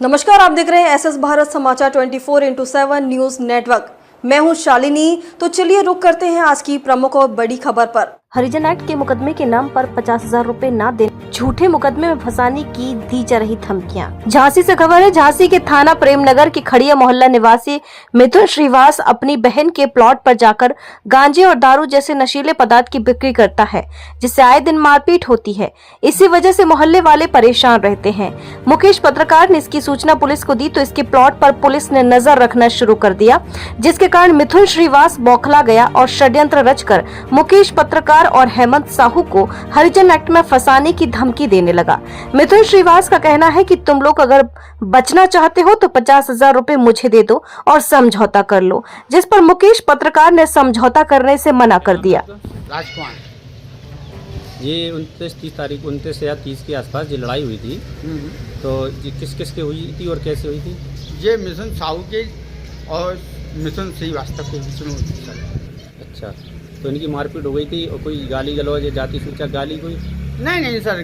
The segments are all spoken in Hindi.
नमस्कार, आप देख रहे हैं एसएस भारत समाचार 24x7 न्यूज नेटवर्क। मैं हूं शालिनी। तो चलिए रुक करते हैं आज की प्रमुख और बड़ी खबर पर। हरिजन एक्ट के मुकदमे के नाम पर 50,000 रुपए न देने, झूठे मुकदमे में फंसाने की दी जा रही धमकियां। झांसी से खबर है। झांसी के थाना प्रेमनगर के खड़िया मोहल्ला निवासी मिथुन श्रीवास अपनी बहन के प्लॉट पर जाकर गांजे और दारू जैसे नशीले पदार्थ की बिक्री करता है, जिससे आए दिन मारपीट होती है। इसी वजह से मोहल्ले वाले परेशान रहते हैं। मुकेश पत्रकार ने इसकी सूचना पुलिस को दी तो इसके प्लॉट पर पुलिस ने नजर रखना शुरू कर दिया, जिसके कारण मिथुन श्रीवास बौखला गया और षड्यंत्र रचकर मुकेश पत्रकार और हेमंत साहू को हरिजन एक्ट में फंसाने की धमकी देने लगा। मिथुन श्रीवास का कहना है कि तुम लोग अगर बचना चाहते हो तो 50,000 रुपए मुझे दे दो और समझौता कर लो, जिस पर मुकेश पत्रकार ने समझौता करने से मना कर दिया। राजकुमार, ये 29 या 30 के आसपास ये लड़ाई हुई थी, तो ये किस किस के हुई थी और कैसे हुई थी? ये मिथुन साहू के और मिथुन श्रीवास्तव के बीच में हुई थी सर। अच्छा, तो इनकी मारपीट हो गई थी और कोई गाली गलौज या जाति सूचक गाली कोई? नहीं सर,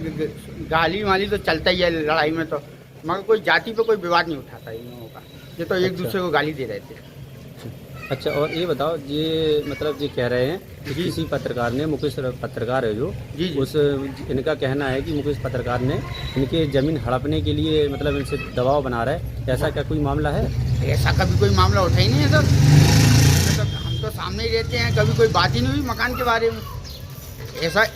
गाली वाली तो चलता ही है लड़ाई में, तो मगर कोई जाति पे कोई विवाद नहीं उठाता इन लोगों का। ये तो एक दूसरे को गाली दे रहे थे। अच्छा, और ये बताओ, ये मतलब ये कह रहे हैं कि किसी पत्रकार ने, मुकेश पत्रकार है जो, जी। उस इनका कहना है कि मुकेश पत्रकार ने इनके जमीन हड़पने के लिए मतलब इनसे दबाव बना रहा है। ऐसा क्या कोई मामला है? ऐसा कभी कोई मामला उठा ही नहीं है सर। हम तो सामने ही रहते हैं, कभी कोई बात ही नहीं हुई मकान के बारे में।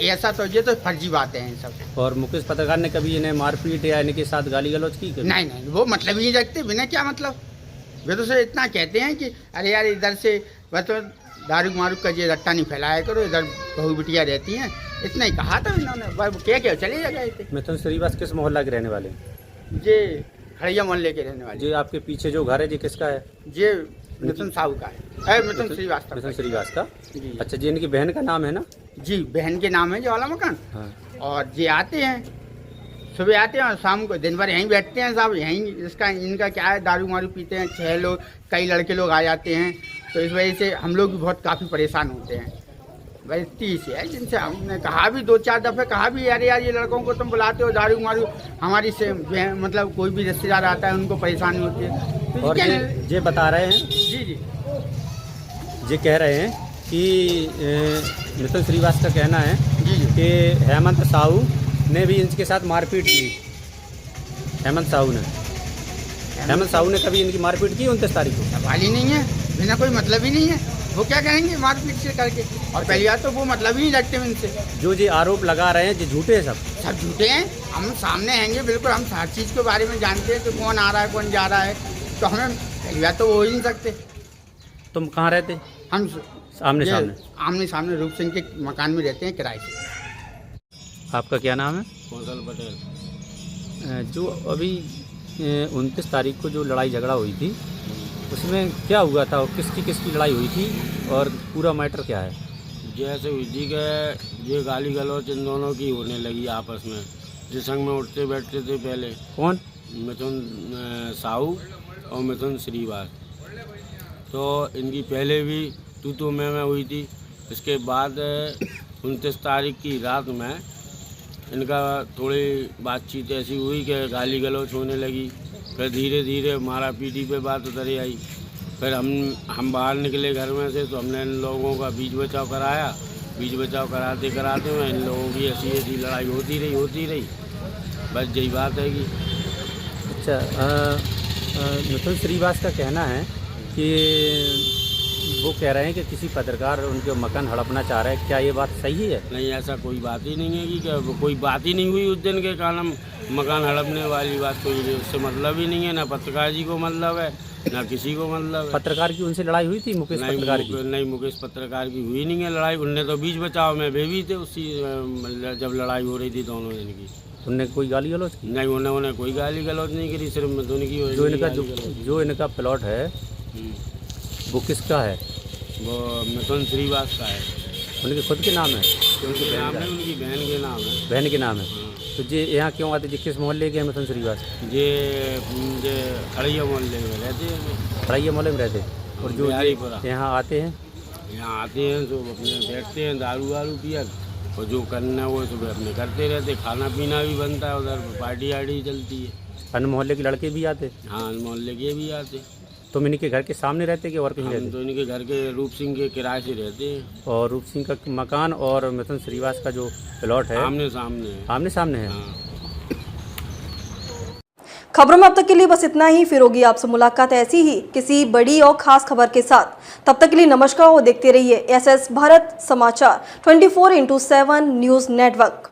ऐसा तो ये तो फर्जी बातें हैं सब। और मुकेश पत्रकार ने कभी इन्हें मारपीट या इनके साथ गाली गलौज की? नहीं, वो मतलब ही नहीं रखते। बिना क्या मतलब, वे तो सिर्फ इतना कहते हैं कि अरे यार इधर से बस तो दारू मारू का ये रट्टा नहीं फैलाया करो, इधर बहू बिटिया रहती हैं, इतना ही कहा था इन्होंने। क्या चले गए थे। मिथुन श्रीवास किस मोहल्ला के रहने वाले? ये खड़िया मोहल्ले के रहने वाले। जी, आपके पीछे जो घर है जी किसका है? ये मिथुन साहू का है, मिथुन श्रीवास्तव। मिथुन श्रीवास का जी। अच्छा जी, इनकी बहन का नाम है ना? जी, बहन के नाम है ये वाला मकान। हाँ। और ये आते हैं, सुबह आते हैं और शाम को दिन भर यहीं बैठते हैं साहब। यहीं इनका क्या है, दारू मारू पीते हैं। 6 लोग, कई लड़के लोग आ जाते हैं, तो इस वजह से हम लोग भी बहुत काफ़ी परेशान होते हैं। बस इतनी सी है, जिनसे हमने कहा भी 2-4 दफ़े कहा भी, अरे यार ये लड़कों को तुम बुलाते हो दारू मारू, हमारी से मतलब कोई भी रिश्तेदार आता है उनको परेशानी होती है। तो और ये बता रहे हैं, जी, ये कह रहे हैं कि मिथुन श्रीवास का कहना है जी कि हेमंत साहू ने भी इनके साथ मारपीट की। हेमंत साहू ने कभी इनकी मारपीट की 29 तारीख को? सवाल ही नहीं है, बिना कोई मतलब ही नहीं है। वो क्या करेंगे मारपीट से करके? और पहली बात तो वो मतलब ही नहीं रखते इनसे। जो ये आरोप लगा रहे हैं, ये झूठे हैं, सब झूठे हैं। हम सामने आएंगे, बिल्कुल हम हर चीज़ के बारे में जानते हैं कि कौन आ रहा है कौन जा रहा है, तो हमें पहली बात तो वो ही नहीं सकते। तुम कहाँ रहते? हम आमने सामने रूप सिंह के मकान में रहते हैं किराए से। आपका क्या नाम है? कौशल पटेल। जो अभी 29 तारीख को जो लड़ाई झगड़ा हुई थी, उसमें क्या हुआ था और किसकी लड़ाई हुई थी और पूरा मैटर क्या है? जैसे हुई थी कि ये गाली गलौज इन दोनों की होने लगी आपस में। जिस संग में उठते बैठते थे पहले। कौन? मिथुन साहू और मिथुन श्रीवास। तो इनकी पहले भी तू मैं हुई थी। इसके बाद 29 तारीख की रात में इनका थोड़ी बातचीत ऐसी हुई कि गाली गलौज होने लगी। फिर धीरे धीरे मारा पीटी पे बात उतरी आई। फिर हम बाहर निकले घर में से, तो हमने इन लोगों का बीच बचाव कराया। बीच बचाव कराते में इन लोगों की ऐसी लड़ाई होती रही। बस यही बात है कि अच्छा, मिथुन श्रीवास का कहना है कि वो कह रहे हैं कि किसी पत्रकार उनके मकान हड़पना चाह रहे हैं। क्या ये बात सही है? नहीं, ऐसा कोई बात ही नहीं है कि कोई बात ही नहीं हुई उस दिन के कारण मकान हड़पने वाली बात कोई उससे मतलब ही नहीं है। ना पत्रकार जी को मतलब है, ना किसी को मतलब है। पत्रकार की उनसे लड़ाई हुई थी मुकेश पत्रकार की? नहीं, मुकेश पत्रकार की हुई नहीं है लड़ाई। उनने तो बीच बचाव में वे भी थे उसी जब लड़ाई हो रही थी दोनों दिन की। उनने कोई गाली गलौज की? नहीं, उन्होंने कोई गाली गलौज नहीं करी, सिर्फ मिथुन की। जो इनका प्लॉट है वो किसका है? वो मिथुन श्रीवास का है। उनके खुद के नाम है? उनके नाम है, उनकी बहन के नाम है। बहन के नाम है। तो ये यहाँ क्यों आते? जी किस मोहल्ले के हैं मिथुन श्रीवास? ये खड़िया मोहल्ले में रहते हैं। खड़िया मोहल्ले में रहते? और जो यहाँ आते हैं, तो अपने बैठते हैं, दारू वारू पिया, और जो करना है वो सुबह अपने करते रहते। खाना पीना भी बनता है, उधर पार्टी आर्टी चलती है। अन्य मोहल्ले के लड़के भी आते? हाँ, मोहल्ले के भी आते। तुम इनके घर के सामने रहते कि और कहीं हम रहते? तो इनके घर के रूप सिंह के किराए से रहते हैं। और रूप सिंह का मकान और मिथुन श्रीवास का जो प्लॉट है आमने सामने है। आमने सामने है? हाँ। खबरों में अब तक के लिए बस इतना ही। फिर होगी आपसे मुलाकात ऐसी ही किसी बड़ी और खास खबर के साथ। तब तक के लिए नमस्कार और देखते रहिए SS भारत समाचार 24/7 न्यूज नेटवर्क।